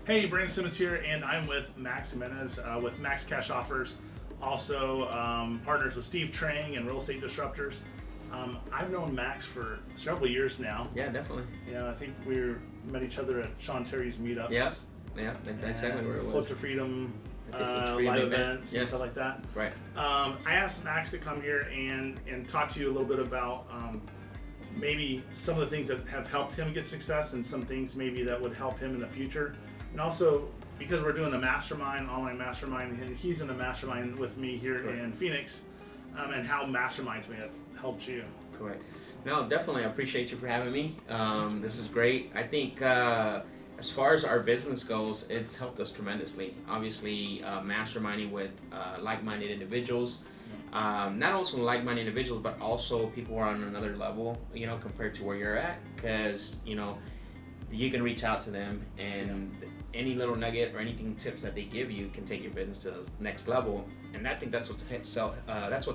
Hey, Brandon Simmons here, and I'm with Max Jimenez with Max Cash Offers. Also, partners with Steve Trang and Real Estate Disruptors. I've known Max for several years now. Yeah, definitely. I think we met each other at Sean Terry's meetups. Yeah, that's exactly where it was. Flip to Freedom, Freedom live event. events and Yes. stuff like that. Right. I asked Max to come here and talk to you a little bit about maybe some of the things that have helped him get success and some things maybe that would help him in the future. And also, because we're doing a mastermind, online mastermind, and he's in a mastermind with me here Correct. in Phoenix, and how masterminds may have helped you. Correct. No, definitely. I appreciate you for having me. This is great. I think as far as our business goes, it's helped us tremendously. Obviously, masterminding with like-minded individuals. Not also like-minded individuals, but also people who are on another level, compared to where you're at. Because, you can reach out to them and any little nugget or anything tips that they give you can take your business to the next level. And I think that's what's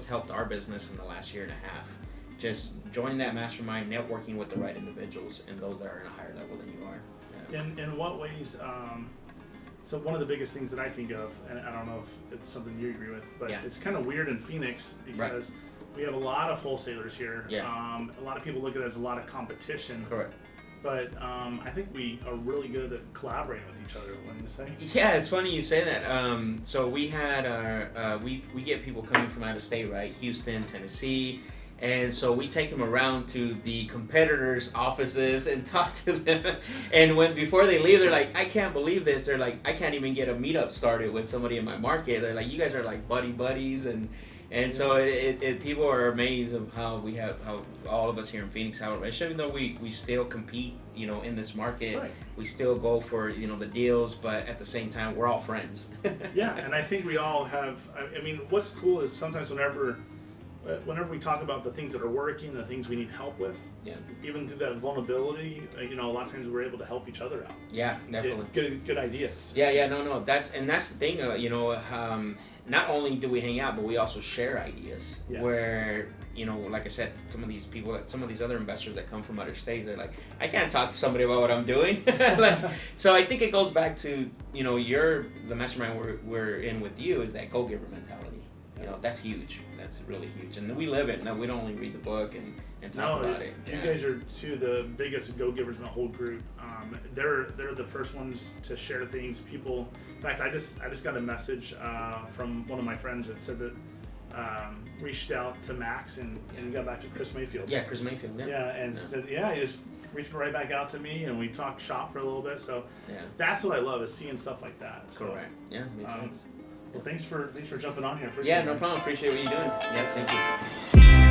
helped our business in the last year and a half. Just joining that mastermind, networking with the right individuals and those that are in a higher level than you are. Yeah. In what ways? So one of the biggest things that I think of, and I don't know if it's something you agree with, but it's kind of weird in Phoenix because we have a lot of wholesalers here. Yeah. A lot of people look at it as a lot of competition. Correct. But I think we are really good at collaborating with each other. Wouldn't you say? Yeah, it's funny you say that. So we had we get people coming from out of state, right? Houston, Tennessee. And so we take them around to the competitors' offices and talk to them. And before they leave, they're like, I can't believe this. They're like, I can't even get a meetup started with somebody in my market. They're like, you guys are like buddies. And so people are amazed of how all of us here in Phoenix have a relationship. Even though we still compete, in this market, Right. we still go for, the deals, but at the same time, we're all friends. Yeah, and I think we all have. I mean, what's cool is sometimes whenever we talk about the things that are working, the things we need help with, even through that vulnerability, a lot of times we're able to help each other out. Yeah, definitely. Get good ideas. Yeah, no. That's the thing. Not only do we hang out, but we also share ideas. Yes. Where, like I said, some of these other investors that come from other states, they're like, I can't talk to somebody about what I'm doing. So I think it goes back to, the mastermind we're in with you is that go-giver mentality. That's huge. That's really huge. And we live it. No, we don't only read the book and talk about it. You guys are two of the biggest go-givers in the whole group. They're the first ones to share things. People, in fact, I just got a message from one of my friends that said that reached out to Max and got back to Chris Mayfield. Yeah, Chris Mayfield. And said, he just reached right back out to me, and we talked shop for a little bit. So that's what I love, is seeing stuff like that. So, correct. Yeah, makes sense. Well, thanks for jumping on here. No problem. Appreciate what you're doing. Yeah, thank you.